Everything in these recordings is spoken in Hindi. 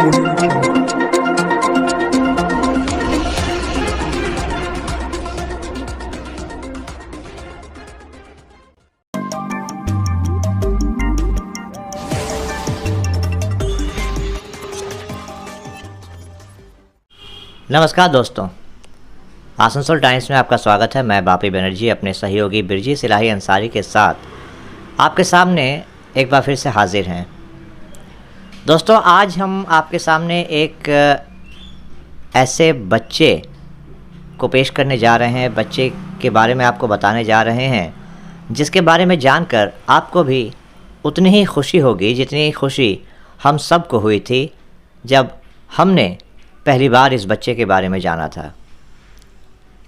Audio Jungle. नमस्कार दोस्तों, आसनसोल टाइम्स में आपका स्वागत है। मैं बापी बनर्जी अपने सहयोगी बिरजी सिलाही अंसारी के साथ आपके सामने एक बार फिर से हाजिर हैं। दोस्तों, आज हम आपके सामने एक ऐसे बच्चे को पेश करने जा रहे हैं, बच्चे के बारे में आपको बताने जा रहे हैं जिसके बारे में जानकर आपको भी उतनी ही खुशी होगी जितनी खुशी हम सबको हुई थी जब हमने पहली बार इस बच्चे के बारे में जाना था।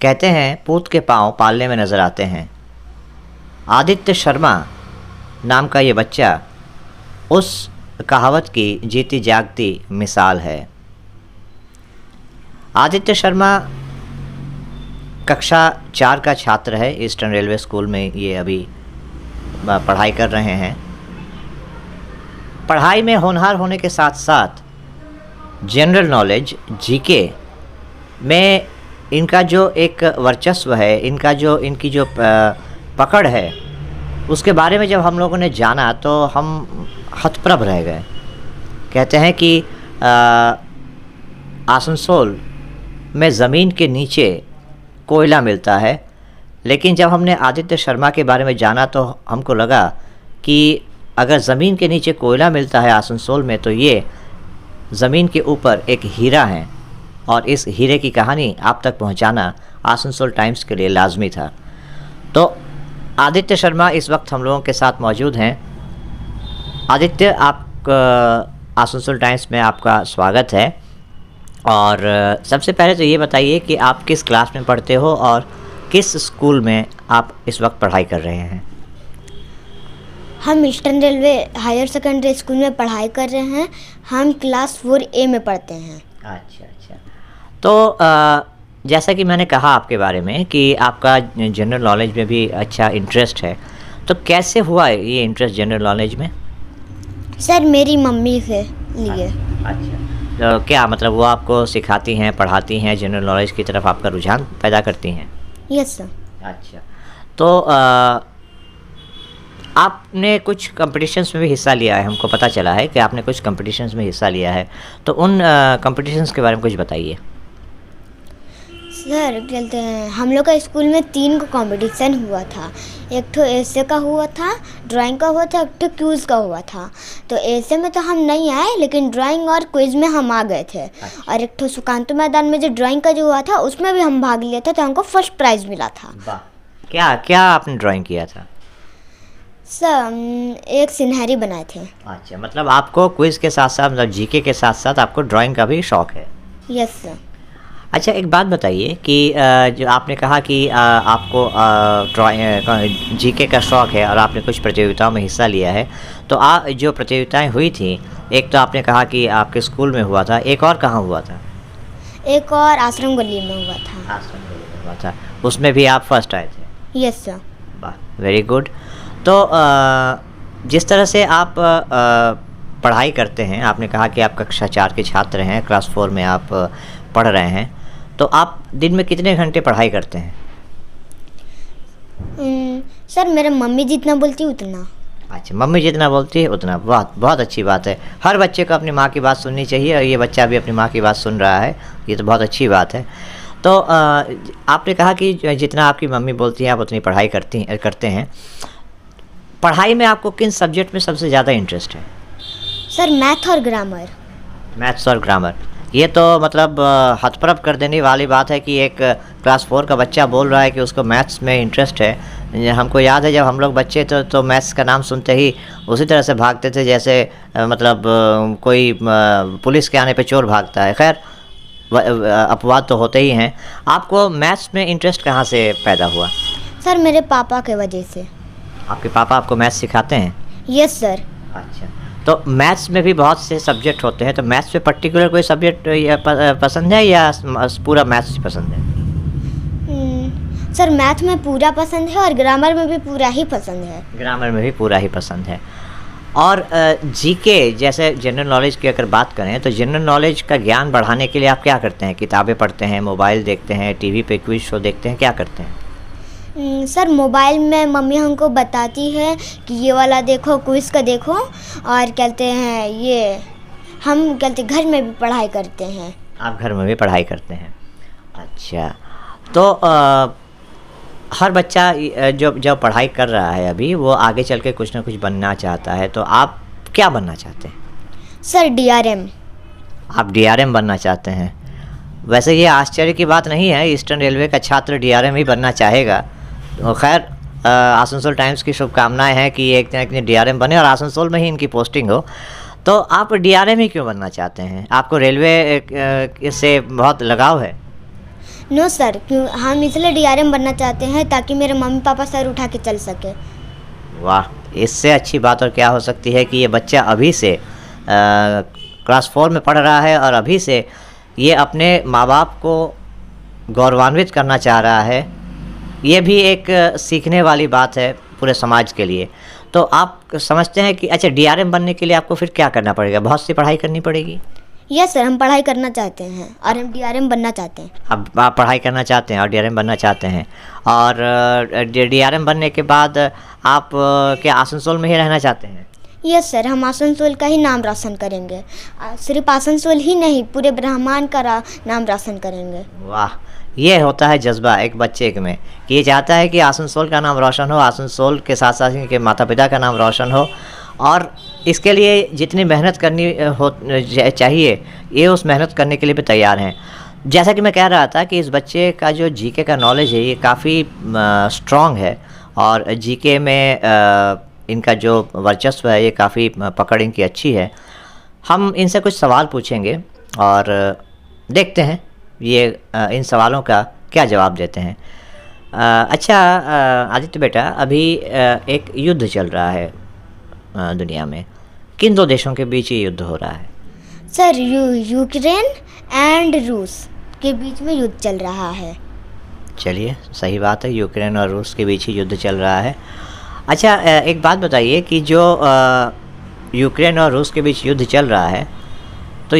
कहते हैं पूत के पाँव पालने में नज़र आते हैं। आदित्य शर्मा नाम का ये बच्चा उस कहावत की जीती जागती मिसाल है। आदित्य शर्मा कक्षा 4 का छात्र है। ईस्टर्न रेलवे स्कूल में ये अभी पढ़ाई कर रहे हैं। पढ़ाई में होनहार होने के साथ साथ जनरल नॉलेज जीके में इनका जो एक वर्चस्व है, इनकी जो पकड़ है, उसके बारे में जब हम लोगों ने जाना तो हम हतप्रभ रह गए। कहते हैं कि आसनसोल में ज़मीन के नीचे कोयला मिलता है, लेकिन जब हमने आदित्य शर्मा के बारे में जाना तो हमको लगा कि अगर ज़मीन के नीचे कोयला मिलता है आसनसोल में, तो ये ज़मीन के ऊपर एक हीरा है और इस हीरे की कहानी आप तक पहुंचाना आसनसोल टाइम्स के लिए लाजमी था। तो आदित्य शर्मा इस वक्त हम लोगों के साथ मौजूद हैं। आदित्य, आप आसनसोल टाइम्स में आपका स्वागत है। और सबसे पहले तो ये बताइए कि आप किस क्लास में पढ़ते हो और किस स्कूल में आप इस वक्त पढ़ाई कर रहे हैं। हम eastern railway higher secondary school में पढ़ाई कर रहे हैं। हम क्लास 4A में पढ़ते हैं। अच्छा। तो जैसा कि मैंने कहा आपके बारे में कि आपका जनरल नॉलेज में भी अच्छा इंटरेस्ट है, तो कैसे हुआ ये इंटरेस्ट जनरल नॉलेज में? सर, मेरी मम्मी से लिए। अच्छा, तो क्या मतलब वो आपको सिखाती हैं, पढ़ाती हैं, जनरल नॉलेज की तरफ आपका रुझान पैदा करती हैं? Yes sir. अच्छा, तो आपने कुछ कंपटीशंस में भी हिस्सा लिया है। हमको पता चला है कि आपने कुछ कंपटीशंस में हिस्सा लिया है, तो उन कंपटीशंस के बारे में कुछ बताइए। सर, कहते हैं हम लोग का स्कूल में 3 को कंपटीशन हुआ था। एक तो ऐसे का हुआ था, ड्राइंग का हुआ था, एक तो क्विज़ का हुआ था। तो ऐसे में तो हम नहीं आए, लेकिन ड्राइंग और क्विज़ में हम आ गए थे। और एक तो सुकांत मैदान में जो ड्राइंग का जो हुआ था उसमें भी हम भाग लिए थे, तो हमको फर्स्ट प्राइज़ मिला था। वाह, क्या आपने ड्राइंग किया था? सर, एक सिनहरी बनाए थे। अच्छा, मतलब आपको क्विज़ के साथ साथ, मतलब जीके के साथ साथ आपको ड्राइंग का भी शौक़ है? Yes sir. अच्छा, एक बात बताइए कि जो आपने कहा कि आपको जीके का शौक़ है और आपने कुछ प्रतियोगिताओं में हिस्सा लिया है, तो जो प्रतियोगिताएं हुई थी, एक तो आपने कहा कि आपके स्कूल में हुआ था, एक और कहाँ हुआ था? एक और आश्रम गली में हुआ था। आश्रम गली में हुआ था, उसमें भी आप फर्स्ट आए थे? Yes sir. वाह, वेरी गुड। तो जिस तरह से आप पढ़ाई करते हैं, आपने कहा कि आप कक्षा 4 के छात्र हैं, क्लास 4 में आप पढ़ रहे हैं, तो आप दिन में कितने घंटे पढ़ाई करते हैं? सर, मेरे मम्मी जितना बोलती है उतना। अच्छा, मम्मी जितना बोलती है उतना। बहुत अच्छी बात है। हर बच्चे को अपनी माँ की बात सुननी चाहिए और ये बच्चा भी अपनी माँ की बात सुन रहा है, ये तो बहुत अच्छी बात है। तो आपने कहा कि जितना आपकी मम्मी बोलती हैं आप उतनी पढ़ाई करते हैं। पढ़ाई में आपको किन सब्जेक्ट में सबसे ज़्यादा इंटरेस्ट है? सर, मैथ और ग्रामर। मैथ्स और ग्रामर, ये तो मतलब हतप्रभ कर देने वाली बात है कि एक क्लास 4 का बच्चा बोल रहा है कि उसको मैथ्स में इंटरेस्ट है। हमको याद है जब हम लोग बच्चे थे तो मैथ्स का नाम सुनते ही उसी तरह से भागते थे जैसे मतलब कोई पुलिस के आने पे चोर भागता है। खैर, अपवाद तो होते ही हैं। आपको मैथ्स में इंटरेस्ट कहाँ से पैदा हुआ? सर, मेरे पापा के वजह से। आपके पापा आपको मैथ्स सिखाते हैं? Yes sir. अच्छा, तो मैथ्स में भी बहुत से सब्जेक्ट होते हैं, तो मैथ्स में पर्टिकुलर कोई सब्जेक्ट पसंद है या पूरा मैथ्स पसंद है? सर, मैथ में पूरा पसंद है और ग्रामर में भी पूरा ही पसंद है। ग्रामर में भी पूरा ही पसंद है। और जीके जैसे जनरल नॉलेज की अगर बात करें तो जनरल नॉलेज का ज्ञान बढ़ाने के लिए आप क्या करते हैं? किताबें पढ़ते हैं, मोबाइल देखते हैं, टीवी पे क्विज शो देखते हैं, क्या करते हैं? सर मोबाइल में मम्मी हमको बताती है कि ये वाला देखो, क्विज का देखो, और कहते हैं ये हम कहते घर में भी पढ़ाई करते हैं। आप घर में भी पढ़ाई करते हैं, अच्छा। तो हर बच्चा जब पढ़ाई कर रहा है अभी, वो आगे चल के कुछ ना कुछ बनना चाहता है, तो आप क्या बनना चाहते हैं? Sir DRM। आप DRM बनना चाहते हैं? वैसे ये आश्चर्य की बात नहीं है, ईस्टर्न रेलवे का छात्र DRM ही बनना चाहेगा। तो खैर आसनसोल टाइम्स की शुभकामनाएं हैं कि एक दिन DRM बने और आसनसोल में ही इनकी पोस्टिंग हो। तो आप DRM ही क्यों बनना चाहते हैं? आपको रेलवे से बहुत लगाव है? नो सर, क्यों हम इसलिए DRM बनना चाहते हैं ताकि मेरे मम्मी पापा सर उठा के चल सके। वाह, इससे अच्छी बात और क्या हो सकती है कि ये बच्चा अभी से क्लास 4 में पढ़ रहा है और अभी से ये अपने माँ बाप को गौरवान्वित करना चाह रहा है। ये भी एक सीखने वाली बात है पूरे समाज के लिए। तो आप समझते हैं कि अच्छा DRM बनने के लिए आपको फिर क्या करना पड़ेगा? बहुत सी पढ़ाई करनी पड़ेगी? यस सर, हम पढ़ाई करना चाहते हैं और हम DRM बनना चाहते हैं। अब आप पढ़ाई करना चाहते हैं और DRM बनना चाहते हैं, और DRM बनने के बाद आप क्या आसनसोल में ही रहना चाहते हैं? यस सर, हम आसनसोल का ही नाम रोशन करेंगे। सिर्फ आसनसोल ही नहीं, पूरे ब्रह्मांड का नाम रोशन करेंगे। वाह, ये होता है जज्बा एक बच्चे में कि ये चाहता है कि आसनसोल का नाम रोशन हो, आसनसोल के साथ साथ इनके माता पिता का नाम रोशन हो, और इसके लिए जितनी मेहनत करनी चाहिए ये उस मेहनत करने के लिए भी तैयार हैं। जैसा कि मैं कह रहा था कि इस बच्चे का जो जीके का नॉलेज है ये काफ़ी स्ट्रॉन्ग है, और जीके में इनका जो वर्चस्व है ये काफ़ी पकड़ इनकी अच्छी है। हम इनसे कुछ सवाल पूछेंगे और देखते हैं ये इन सवालों का क्या जवाब देते हैं। अच्छा आदित्य बेटा, अभी एक युद्ध चल रहा है दुनिया में, किन दो देशों के बीच ये युद्ध हो रहा है? सर यूक्रेन एंड रूस के बीच में युद्ध चल रहा है। चलिए, सही बात है, यूक्रेन और रूस के बीच ही युद्ध चल रहा है। अच्छा एक बात बताइए कि जो यूक्रेन और रूस के बीच युद्ध चल रहा है, तो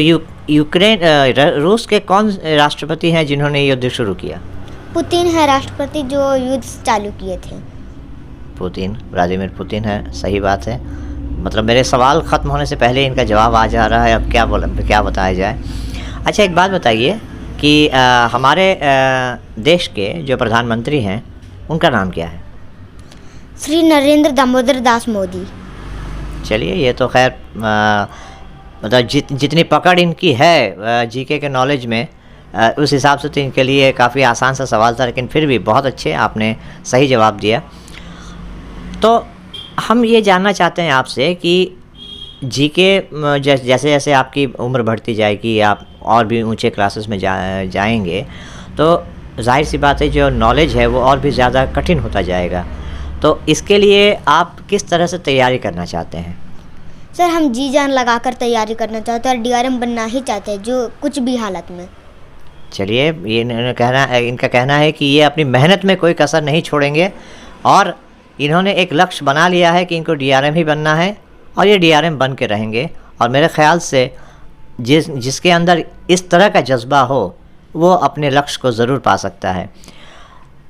रूस के कौन राष्ट्रपति हैं जिन्होंने युद्ध शुरू किया? पुतिन है राष्ट्रपति जो युद्ध चालू किए थे। पुतिन, व्लादिमीर पुतिन है, सही बात है। मतलब मेरे सवाल ख़त्म होने से पहले इनका जवाब आ जा रहा है, अब क्या बताया जाए। अच्छा एक बात बताइए कि हमारे देश के जो प्रधानमंत्री हैं उनका नाम क्या है? श्री नरेंद्र दामोदर दास मोदी। चलिए, ये तो खैर मतलब जितनी पकड़ इनकी है जीके के नॉलेज में, उस हिसाब से तो इनके लिए काफ़ी आसान सा सवाल था, लेकिन फिर भी बहुत अच्छे आपने सही जवाब दिया। तो हम ये जानना चाहते हैं आपसे कि जीके जैसे जैसे आपकी उम्र बढ़ती जाएगी, आप और भी ऊंचे क्लासेस में जाएंगे, तो जाहिर सी बात है जो नॉलेज है वो और भी ज़्यादा कठिन होता जाएगा। तो इसके लिए आप किस तरह से तैयारी करना चाहते हैं? सर हम जी जान लगाकर तैयारी करना चाहते हैं और DRM बनना ही चाहते हैं, जो कुछ भी हालत में। चलिए, ये इनका कहना है कि ये अपनी मेहनत में कोई कसर नहीं छोड़ेंगे, और इन्होंने एक लक्ष्य बना लिया है कि इनको DRM ही बनना है, और ये DRM बन के रहेंगे। और मेरे ख़्याल से जिसके अंदर इस तरह का जज्बा हो वो अपने लक्ष्य को ज़रूर पा सकता है।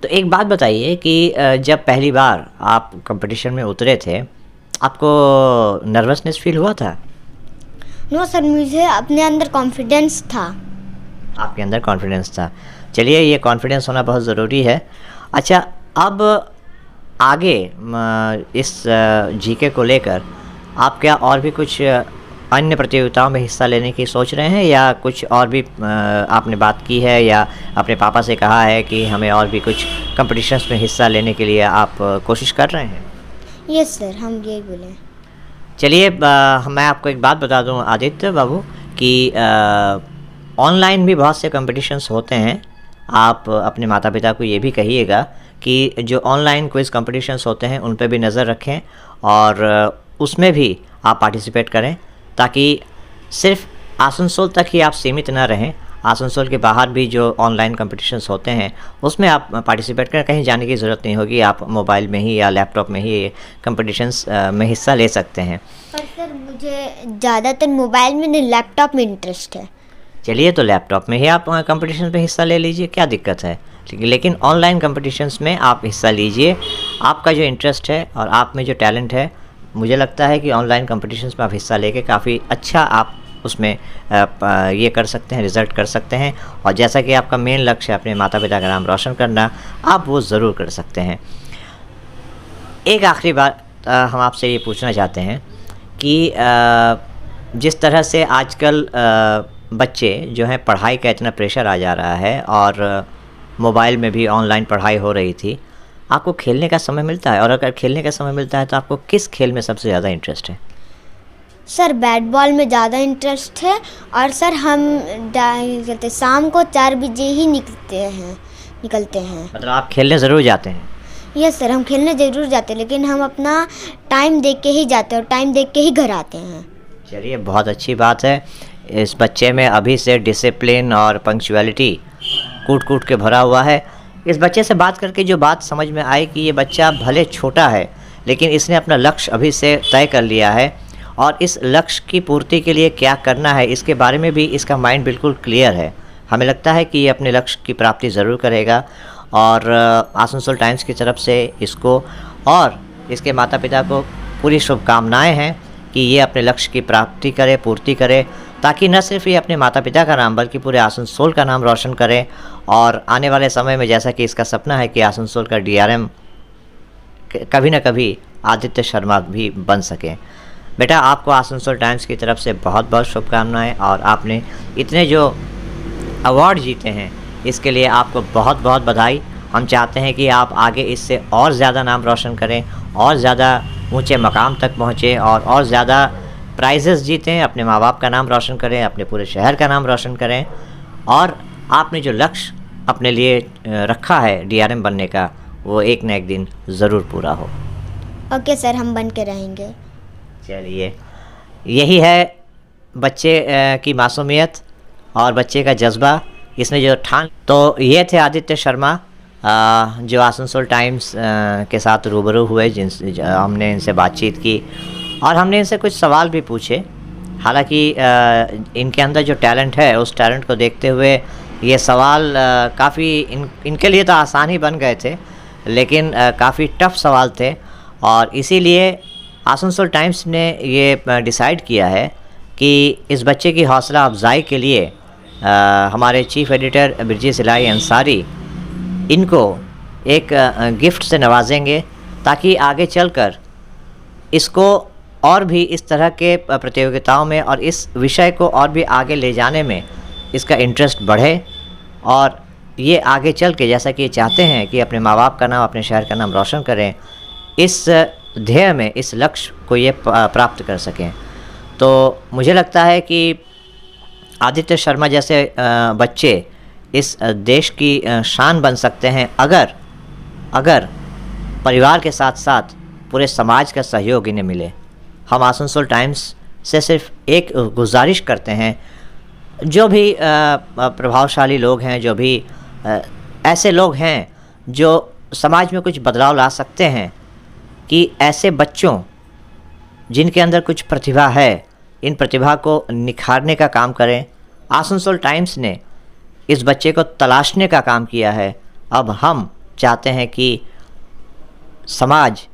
तो एक बात बताइए कि जब पहली बार आप कंपटीशन में उतरे थे, आपको नर्वसनेस फील हुआ था? नो सर, मुझे अपने अंदर कॉन्फिडेंस था। आपके अंदर कॉन्फिडेंस था। चलिए, ये कॉन्फिडेंस होना बहुत ज़रूरी है। अच्छा, अब आगे इस जीके को लेकर आप क्या और भी कुछ अन्य प्रतियोगिताओं में हिस्सा लेने की सोच रहे हैं, या कुछ और भी आपने बात की है, या अपने पापा से कहा है कि हमें और भी कुछ कंपटीशंस में हिस्सा लेने के लिए आप कोशिश कर रहे हैं? यस सर, हम यही बोले। चलिए, मैं आपको एक बात बता दूं आदित्य बाबू कि ऑनलाइन भी बहुत से कंपटीशंस होते हैं। आप अपने माता पिता को ये भी कहिएगा कि जो ऑनलाइन क्विज़ कंपटीशंस होते हैं उन पे भी नज़र रखें, और उसमें भी आप पार्टिसिपेट करें, ताकि सिर्फ आसनसोल तक ही आप सीमित ना रहें, आसनसोल के बाहर भी जो ऑनलाइन कॉम्पिटिशन्स होते हैं उसमें आप पार्टिसिपेट करें, कहीं जाने की ज़रूरत नहीं होगी, आप मोबाइल में ही या लैपटॉप में ही कॉम्पिटिशन्स में हिस्सा ले सकते हैं। पर सर मुझे ज़्यादातर मोबाइल में नहीं लैपटॉप में इंटरेस्ट है। चलिए, तो लैपटॉप में ही आप कंपटीशन में हिस्सा ले लीजिए, क्या दिक्कत है, ठीक है। लेकिन ऑनलाइन कॉम्पिटिशन्स में आप हिस्सा लीजिए, आपका जो इंटरेस्ट है और आप में जो टैलेंट है, मुझे लगता है कि ऑनलाइन कॉम्पिटिशन्स में आप हिस्सा लेके काफ़ी अच्छा आप उसमें ये कर सकते हैं, रिज़ल्ट कर सकते हैं। और जैसा कि आपका मेन लक्ष्य है अपने माता पिता का नाम रोशन करना, आप वो ज़रूर कर सकते हैं। एक आखिरी बात हम आपसे ये पूछना चाहते हैं कि जिस तरह से आजकल बच्चे जो हैं, पढ़ाई का इतना प्रेशर आ जा रहा है और मोबाइल में भी ऑनलाइन पढ़ाई हो रही थी, आपको खेलने का समय मिलता है? और अगर खेलने का समय मिलता है तो आपको किस खेल में सबसे ज़्यादा इंटरेस्ट है? सर बैट बॉल में ज़्यादा इंटरेस्ट है। और सर हम कहते शाम को 4 बजे ही निकलते हैं। मतलब आप खेलने ज़रूर जाते हैं? यस सर, हम खेलने ज़रूर जाते हैं, लेकिन हम अपना टाइम देख के ही जाते हैं और टाइम देख के ही घर आते हैं। चलिए, बहुत अच्छी बात है। इस बच्चे में अभी से डिसिप्लिन और पंक्चुअलिटी कूट कूट के भरा हुआ है। इस बच्चे से बात करके जो बात समझ में आई कि ये बच्चा भले छोटा है लेकिन इसने अपना लक्ष्य अभी से तय कर लिया है और इस लक्ष्य की पूर्ति के लिए क्या करना है इसके बारे में भी इसका माइंड बिल्कुल क्लियर है। हमें लगता है कि ये अपने लक्ष्य की प्राप्ति ज़रूर करेगा और आसनसोल टाइम्स की तरफ से इसको और इसके माता पिता को पूरी शुभकामनाएं हैं कि ये अपने लक्ष्य की प्राप्ति करे, पूर्ति करे, ताकि न सिर्फ ये अपने माता पिता का नाम बल्कि पूरे आसनसोल का नाम रोशन करें और आने वाले समय में, जैसा कि इसका सपना है कि आसनसोल का DRM कभी न कभी आदित्य शर्मा भी बन सके। बेटा, आपको आसनसोल टाइम्स की तरफ से बहुत बहुत शुभकामनाएं और आपने इतने जो अवार्ड जीते हैं इसके लिए आपको बहुत बहुत बधाई। हम चाहते हैं कि आप आगे इससे और ज़्यादा नाम रोशन करें और ज़्यादा ऊंचे मकाम तक पहुँचें और ज़्यादा प्राइजेस जीतें, अपने माँ बाप का नाम रोशन करें, अपने पूरे शहर का नाम रोशन करें और आपने जो लक्ष्य अपने लिए रखा है DRM बनने का, वो एक न एक दिन ज़रूर पूरा हो। ओके सर, हम बन के रहेंगे। चलिए, यही है बच्चे की मासूमियत और बच्चे का जज्बा, इसने जो ठान। तो ये थे आदित्य शर्मा जो आसनसोल टाइम्स के साथ रूबरू हुए, जिनसे हमने इनसे बातचीत की और हमने इनसे कुछ सवाल भी पूछे। हालांकि इनके अंदर जो टैलेंट है उस टैलेंट को देखते हुए ये सवाल काफ़ी इनके लिए तो आसान ही बन गए थे, लेकिन काफ़ी टफ सवाल थे और इसीलिए आसनसोल टाइम्स ने ये डिसाइड किया है कि इस बच्चे की हौसला अफजाई के लिए हमारे चीफ़ एडिटर बिरजीस इलाही अंसारी इनको एक गिफ्ट से नवाजेंगे, ताकि आगे चलकर इसको और भी इस तरह के प्रतियोगिताओं में और इस विषय को और भी आगे ले जाने में इसका इंटरेस्ट बढ़े और ये आगे चल के, जैसा कि ये चाहते हैं कि अपने माँ बाप का नाम, अपने शहर का नाम रोशन करें, इस ध्येय में, इस लक्ष्य को ये प्राप्त कर सकें। तो मुझे लगता है कि आदित्य शर्मा जैसे बच्चे इस देश की शान बन सकते हैं अगर परिवार के साथ साथ पूरे समाज का सहयोग इन्हें मिले। हम आसनसोल टाइम्स से सिर्फ एक गुजारिश करते हैं, जो भी प्रभावशाली लोग हैं, जो भी ऐसे लोग हैं जो समाज में कुछ बदलाव ला सकते हैं, कि ऐसे बच्चों जिनके अंदर कुछ प्रतिभा है, इन प्रतिभा को निखारने का काम करें। आसनसोल टाइम्स ने इस बच्चे को तलाशने का काम किया है। अब हम चाहते हैं कि समाज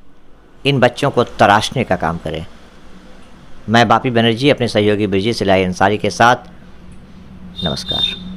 इन बच्चों को तराशने का काम करे। मैं बापी बनर्जी अपने सहयोगी बिरजीस इलाही अंसारी के साथ, नमस्कार।